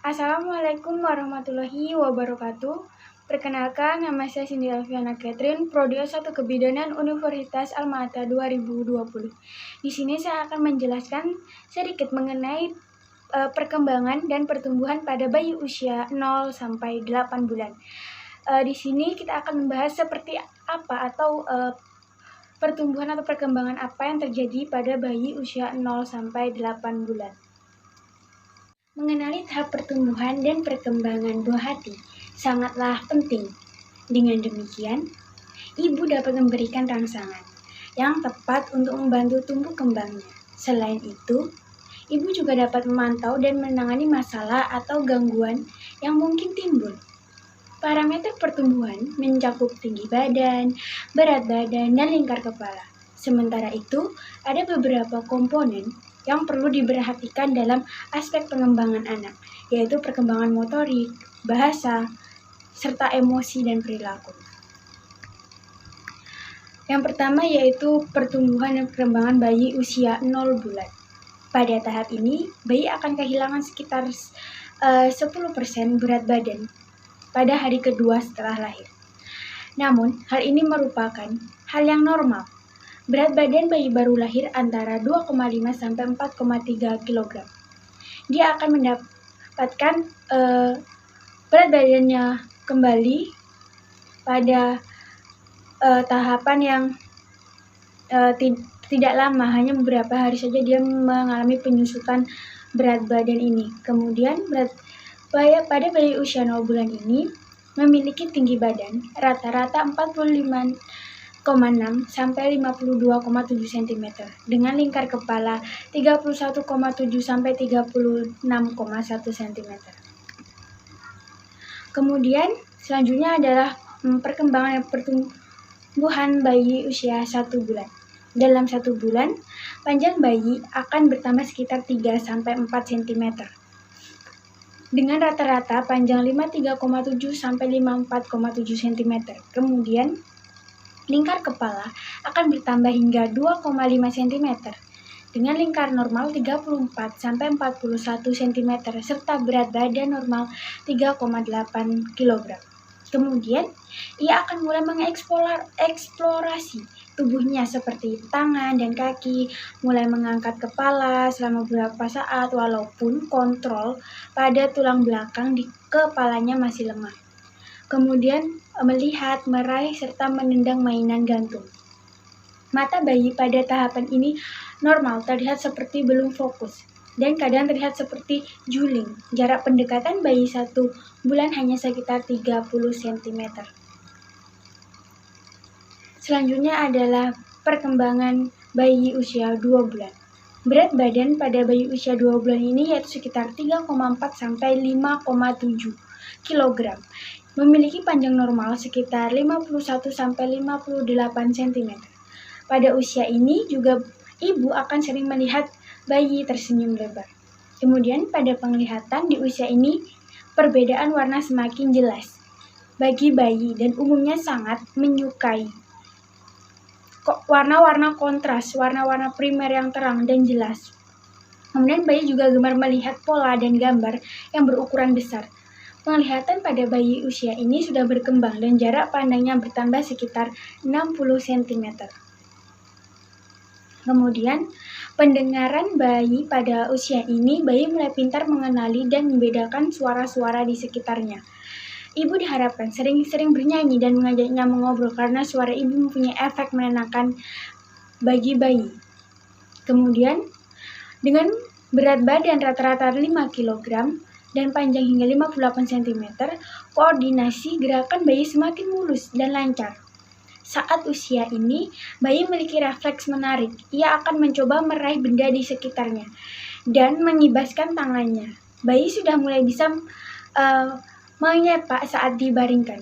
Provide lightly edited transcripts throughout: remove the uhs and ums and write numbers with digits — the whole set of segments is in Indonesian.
Assalamualaikum warahmatullahi wabarakatuh. Perkenalkan, nama saya Cindy Alfiana Catherine, Prodi S1 Kebidanan Universitas Alma-Ata 2020. Di sini saya akan menjelaskan sedikit mengenai perkembangan dan pertumbuhan pada bayi usia 0 sampai 8 bulan. Di sini kita akan membahas seperti apa atau pertumbuhan atau perkembangan apa yang terjadi pada bayi usia 0 sampai 8 bulan. Mengenali tahap pertumbuhan dan perkembangan buah hati sangatlah penting. Dengan demikian, ibu dapat memberikan rangsangan yang tepat untuk membantu tumbuh kembangnya. Selain itu, ibu juga dapat memantau dan menangani masalah atau gangguan yang mungkin timbul. Parameter pertumbuhan mencakup tinggi badan, berat badan, dan lingkar kepala. Sementara itu, ada beberapa komponen yang perlu diperhatikan dalam aspek pengembangan anak, yaitu perkembangan motorik, bahasa, serta emosi dan perilaku. Yang pertama yaitu pertumbuhan dan perkembangan bayi usia 0 bulan. Pada tahap ini, bayi akan kehilangan sekitar 10% berat badan pada hari kedua setelah lahir. Namun, hal ini merupakan hal yang normal. Berat badan bayi baru lahir antara 2,5 sampai 4,3 kg. Dia akan mendapatkan berat badannya kembali pada tahapan yang tidak lama, hanya beberapa hari saja dia mengalami penyusutan berat badan ini. Kemudian pada bayi usia 0 bulan ini memiliki tinggi badan rata-rata 45,6 sampai 52,7 cm dengan lingkar kepala 31,7 sampai 36,1 cm. Kemudian selanjutnya adalah perkembangan pertumbuhan bayi usia 1 bulan. Dalam 1 bulan, panjang bayi akan bertambah sekitar 3 sampai 4 cm. Dengan rata-rata panjang 53,7 sampai 54,7 cm. Kemudian lingkar kepala akan bertambah hingga 2,5 cm dengan lingkar normal 34 sampai 41 cm serta berat badan normal 3,8 kg. Kemudian, ia akan mulai mengeksplorasi tubuhnya seperti tangan dan kaki, mulai mengangkat kepala selama beberapa saat walaupun kontrol pada tulang belakang di kepalanya masih lemah. Kemudian melihat, meraih, serta menendang mainan gantung. Mata bayi pada tahapan ini normal, terlihat seperti belum fokus, dan kadang terlihat seperti juling. Jarak pendekatan bayi 1 bulan hanya sekitar 30 cm. Selanjutnya adalah perkembangan bayi usia 2 bulan. Berat badan pada bayi usia 2 bulan ini yaitu sekitar 3,4 sampai 5,7 kg. Memiliki panjang normal sekitar 51 sampai 58 cm. Pada usia ini juga ibu akan sering melihat bayi tersenyum lebar. Kemudian pada penglihatan di usia ini perbedaan warna semakin jelas bagi bayi dan umumnya sangat menyukai warna-warna kontras, warna-warna primer yang terang dan jelas. Kemudian bayi juga gemar melihat pola dan gambar yang berukuran besar. Penglihatan pada bayi usia ini sudah berkembang dan jarak pandangnya bertambah sekitar 60 cm. Kemudian, pendengaran bayi pada usia ini, bayi mulai pintar mengenali dan membedakan suara-suara di sekitarnya. Ibu diharapkan sering-sering bernyanyi dan mengajaknya mengobrol karena suara ibu mempunyai efek menenangkan bagi bayi. Kemudian, dengan berat badan rata-rata 5 kg, dan panjang hingga 58 cm, koordinasi gerakan bayi semakin mulus dan lancar. Saat usia ini, bayi memiliki refleks menarik. Ia akan mencoba meraih benda di sekitarnya dan mengibaskan tangannya. Bayi sudah mulai bisa menyepak saat dibaringkan.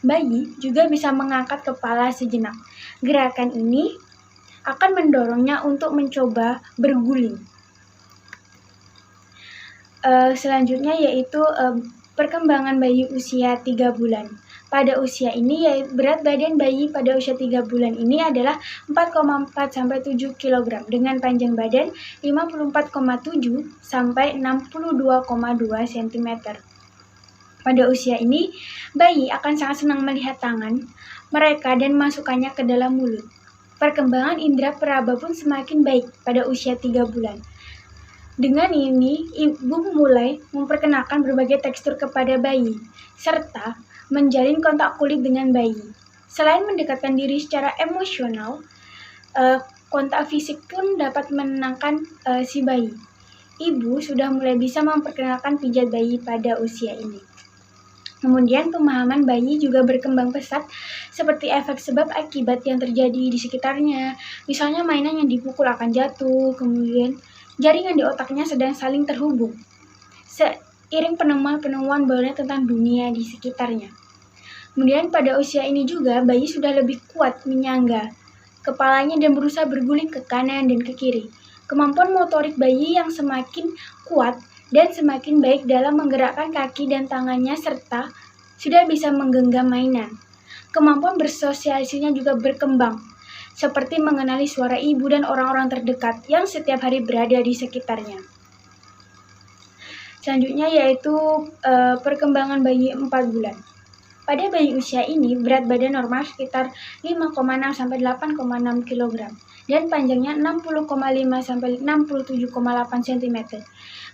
Bayi juga bisa mengangkat kepala sejenak. Gerakan ini akan mendorongnya untuk mencoba berguling. Selanjutnya yaitu perkembangan bayi usia 3 bulan. pada usia ini, yaitu berat badan bayi pada usia 3 bulan ini adalah 4,4-7 kg dengan panjang badan 54,7 sampai 62,2 cm. Pada usia ini, bayi akan sangat senang melihat tangan mereka dan masukkannya ke dalam mulut. Perkembangan indera peraba pun semakin baik pada usia 3 bulan. Dengan ini, ibu mulai memperkenalkan berbagai tekstur kepada bayi, serta menjalin kontak kulit dengan bayi. Selain mendekatkan diri secara emosional, kontak fisik pun dapat menenangkan si bayi. Ibu sudah mulai bisa memperkenalkan pijat bayi pada usia ini. Kemudian pemahaman bayi juga berkembang pesat seperti efek sebab akibat yang terjadi di sekitarnya. Misalnya mainan yang dipukul akan jatuh, kemudian jaringan di otaknya sedang saling terhubung. Seiring penemuan-penemuan barunya tentang dunia di sekitarnya. Kemudian pada usia ini juga bayi sudah lebih kuat menyangga kepalanya dan berusaha berguling ke kanan dan ke kiri. Kemampuan motorik bayi yang semakin kuat dan semakin baik dalam menggerakkan kaki dan tangannya serta sudah bisa menggenggam mainan. Kemampuan bersosialisasinya juga berkembang, seperti mengenali suara ibu dan orang-orang terdekat yang setiap hari berada di sekitarnya. Selanjutnya yaitu perkembangan bayi 4 bulan. Pada bayi usia ini, berat badan normal sekitar 5,6-8,6 kg dan panjangnya 60,5-67,8 cm.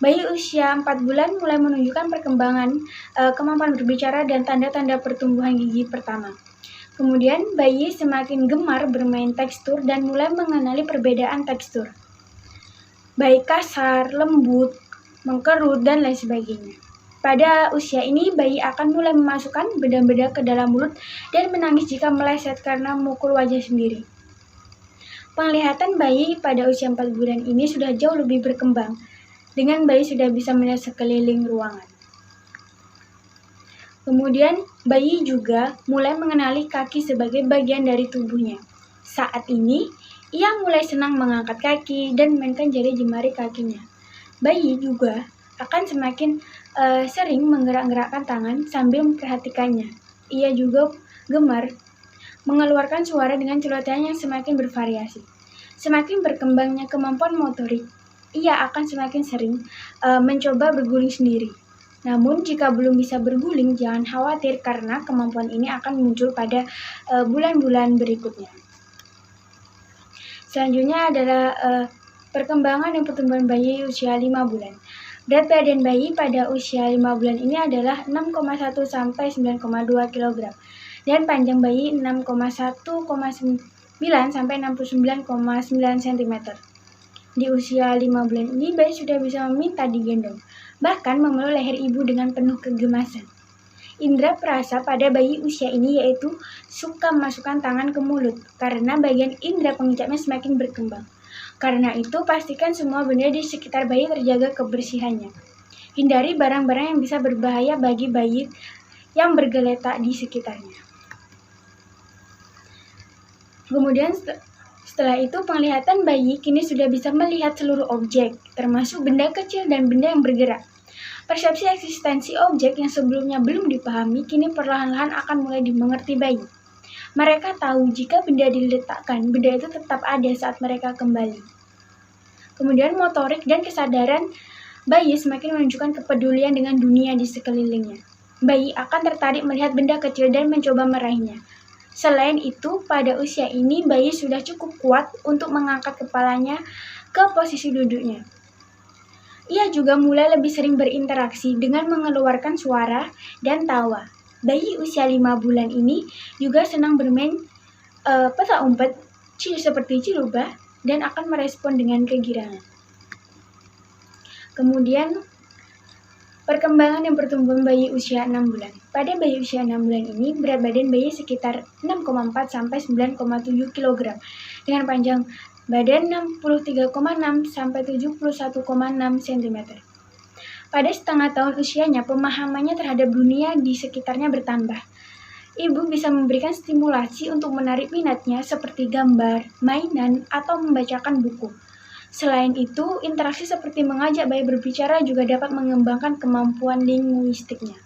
Bayi usia 4 bulan mulai menunjukkan perkembangan kemampuan berbicara dan tanda-tanda pertumbuhan gigi pertama. Kemudian, bayi semakin gemar bermain tekstur dan mulai mengenali perbedaan tekstur, baik kasar, lembut, mengkerut, dan lain sebagainya. Pada usia ini, bayi akan mulai memasukkan benda-benda ke dalam mulut dan menangis jika meleset karena memukul wajah sendiri. Penglihatan bayi pada usia 4 bulan ini sudah jauh lebih berkembang, dengan bayi sudah bisa melihat sekeliling ruangan. Kemudian, bayi juga mulai mengenali kaki sebagai bagian dari tubuhnya. Saat ini, ia mulai senang mengangkat kaki dan memainkan jari jemari kakinya. Bayi juga akan semakin sering menggerak-gerakkan tangan sambil memperhatikannya. Ia juga gemar mengeluarkan suara dengan celotehan yang semakin bervariasi. Semakin berkembangnya kemampuan motorik, ia akan semakin sering mencoba berguling sendiri. Namun jika belum bisa berguling, jangan khawatir karena kemampuan ini akan muncul pada bulan-bulan berikutnya. Selanjutnya adalah perkembangan dan pertumbuhan bayi usia 5 bulan. Berat badan bayi pada usia 5 bulan ini adalah 6,1-9,2 kg dan panjang bayi 6,1,9 sampai 69,9 cm. Di usia 5 bulan ini bayi sudah bisa meminta digendong, bahkan memeluk leher ibu dengan penuh kegemasan. Indera perasa pada bayi usia ini yaitu suka memasukkan tangan ke mulut karena bagian indera pengucapnya semakin berkembang. Karena itu, pastikan semua benda di sekitar bayi terjaga kebersihannya. Hindari barang-barang yang bisa berbahaya bagi bayi yang bergeletak di sekitarnya. Kemudian setelah itu, penglihatan bayi kini sudah bisa melihat seluruh objek, termasuk benda kecil dan benda yang bergerak. Persepsi eksistensi objek yang sebelumnya belum dipahami, kini perlahan-lahan akan mulai dimengerti bayi. Mereka tahu jika benda diletakkan, benda itu tetap ada saat mereka kembali. Kemudian motorik dan kesadaran bayi semakin menunjukkan kepedulian dengan dunia di sekelilingnya. Bayi akan tertarik melihat benda kecil dan mencoba meraihnya. Selain itu, pada usia ini bayi sudah cukup kuat untuk mengangkat kepalanya ke posisi duduknya. Ia juga mulai lebih sering berinteraksi dengan mengeluarkan suara dan tawa. Bayi usia 5 bulan ini juga senang bermain petak umpet seperti cilubah dan akan merespon dengan kegirangan. Kemudian perkembangan dan pertumbuhan bayi usia 6 bulan. Pada bayi usia 6 bulan ini, berat badan bayi sekitar 6,4-9,7 kg dengan panjang badan 63,6 sampai 71,6 cm. Pada setengah tahun usianya, pemahamannya terhadap dunia di sekitarnya bertambah. Ibu bisa memberikan stimulasi untuk menarik minatnya seperti gambar, mainan, atau membacakan buku. Selain itu, interaksi seperti mengajak bayi berbicara juga dapat mengembangkan kemampuan linguistiknya.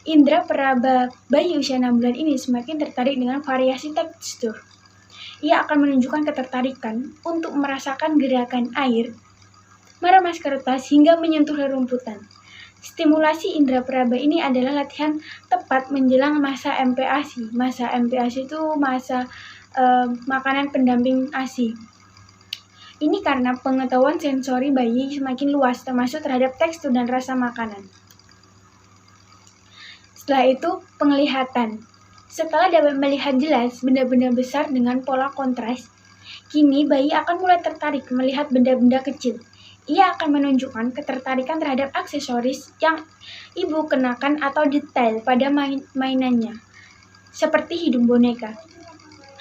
Indra peraba bayi usia 6 bulan ini semakin tertarik dengan variasi tekstur. Ia akan menunjukkan ketertarikan untuk merasakan gerakan air, meremas kertas hingga menyentuh rerumputan. Stimulasi indera peraba ini adalah latihan tepat menjelang masa MPASI. Masa MPASI itu masa makanan pendamping ASI. Ini karena pengetahuan sensori bayi semakin luas, termasuk terhadap tekstur dan rasa makanan. Setelah itu, penglihatan. Setelah dapat melihat jelas benda-benda besar dengan pola kontras, kini bayi akan mulai tertarik melihat benda-benda kecil. Ia akan menunjukkan ketertarikan terhadap aksesoris yang ibu kenakan atau detail pada mainannya, seperti hidung boneka.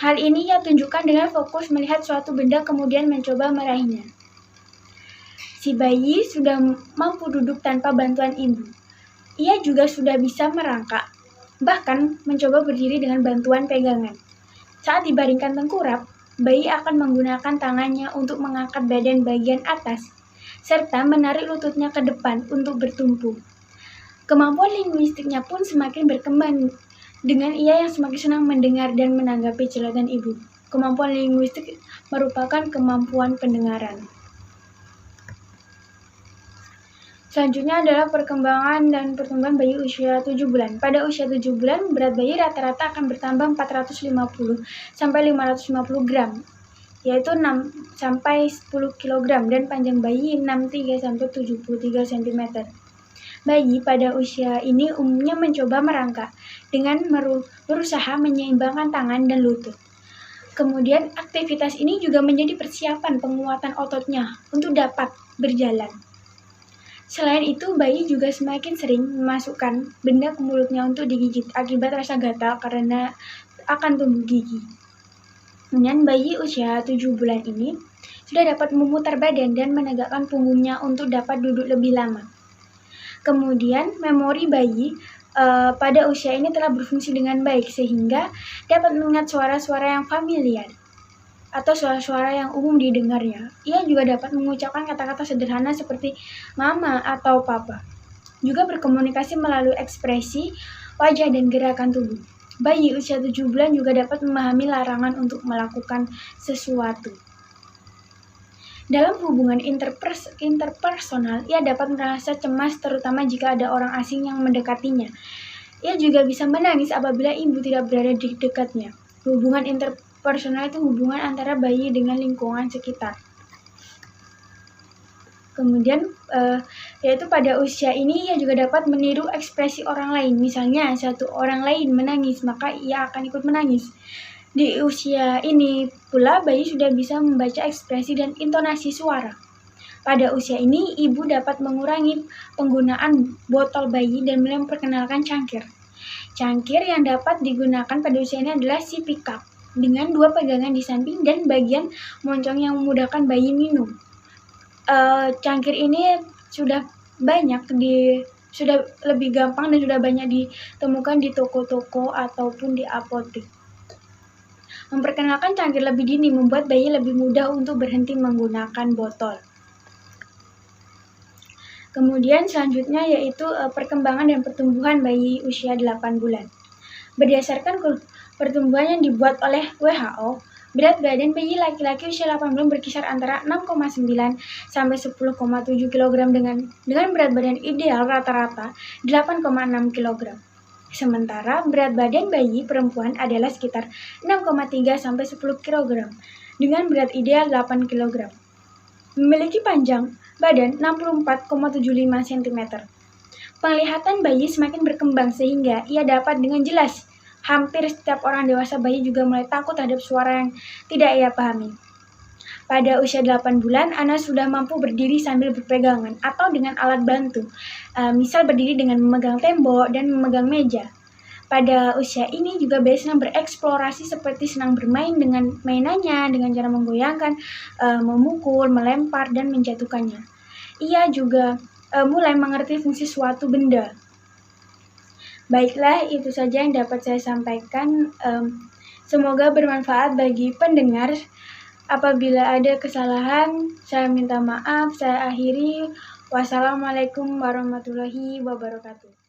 Hal ini ia tunjukkan dengan fokus melihat suatu benda kemudian mencoba meraihnya. Si bayi sudah mampu duduk tanpa bantuan ibu. Ia juga sudah bisa merangkak, bahkan mencoba berdiri dengan bantuan pegangan. Saat dibaringkan tengkurap, bayi akan menggunakan tangannya untuk mengangkat badan bagian atas, serta menarik lututnya ke depan untuk bertumpu. Kemampuan linguistiknya pun semakin berkembang, dengan ia yang semakin senang mendengar dan menanggapi celotehan ibu. Kemampuan linguistik merupakan kemampuan pendengaran. Selanjutnya adalah perkembangan dan pertumbuhan bayi usia 7 bulan. Pada usia 7 bulan, berat bayi rata-rata akan bertambah 450 sampai 550 gram, yaitu 6 sampai 10 kg, dan panjang bayi 63 sampai 73 cm. Bayi pada usia ini umumnya mencoba merangkak dengan berusaha menyeimbangkan tangan dan lutut. Kemudian aktivitas ini juga menjadi persiapan penguatan ototnya untuk dapat berjalan. Selain itu, bayi juga semakin sering memasukkan benda ke mulutnya untuk digigit akibat rasa gatal karena akan tumbuh gigi. Kemudian bayi usia 7 bulan ini sudah dapat memutar badan dan menegakkan punggungnya untuk dapat duduk lebih lama. Kemudian memori bayi pada usia ini telah berfungsi dengan baik sehingga dapat mengingat suara-suara yang familiar atau suara-suara yang umum didengarnya. Ia juga dapat mengucapkan kata-kata sederhana seperti mama atau papa. Juga berkomunikasi melalui ekspresi wajah dan gerakan tubuh. Bayi usia 7 bulan juga dapat memahami larangan untuk melakukan sesuatu. Dalam hubungan interpersonal, ia dapat merasa cemas terutama jika ada orang asing yang mendekatinya. Ia juga bisa menangis apabila ibu tidak berada di dekatnya. Hubungan interpersonal itu hubungan antara bayi dengan lingkungan sekitar. Kemudian, yaitu pada usia ini ia juga dapat meniru ekspresi orang lain. Misalnya, satu orang lain menangis, maka ia akan ikut menangis. Di usia ini pula bayi sudah bisa membaca ekspresi dan intonasi suara. Pada usia ini, ibu dapat mengurangi penggunaan botol bayi dan mulai memperkenalkan cangkir. Cangkir yang dapat digunakan pada usia ini adalah si pickup dengan 2 pegangan di samping dan bagian moncong yang memudahkan bayi minum. Cangkir ini sudah lebih gampang dan sudah banyak ditemukan di toko-toko ataupun di apotek. Memperkenalkan cangkir lebih dini membuat bayi lebih mudah untuk berhenti menggunakan botol. Kemudian selanjutnya yaitu perkembangan dan pertumbuhan bayi usia 8 bulan. Berdasarkan pertumbuhan yang dibuat oleh WHO, berat badan bayi laki-laki usia 8 bulan berkisar antara 6,9 sampai 10,7 kg dengan berat badan ideal rata-rata 8,6 kg. Sementara berat badan bayi perempuan adalah sekitar 6,3 sampai 10 kg dengan berat ideal 8 kg. Memiliki panjang badan 64,75 cm. Penglihatan bayi semakin berkembang sehingga ia dapat dengan jelas. Hampir setiap orang dewasa bayi juga mulai takut terhadap suara yang tidak ia pahami. Pada usia 8 bulan, anak sudah mampu berdiri sambil berpegangan atau dengan alat bantu, misal berdiri dengan memegang tembok dan memegang meja. Pada usia ini juga bayi senang bereksplorasi seperti senang bermain dengan mainannya, dengan cara menggoyangkan, memukul, melempar, dan menjatuhkannya. Ia juga mulai mengerti fungsi suatu benda. Baiklah, itu saja yang dapat saya sampaikan. Semoga bermanfaat bagi pendengar. Apabila ada kesalahan, saya minta maaf. Saya akhiri. Wassalamualaikum warahmatullahi wabarakatuh.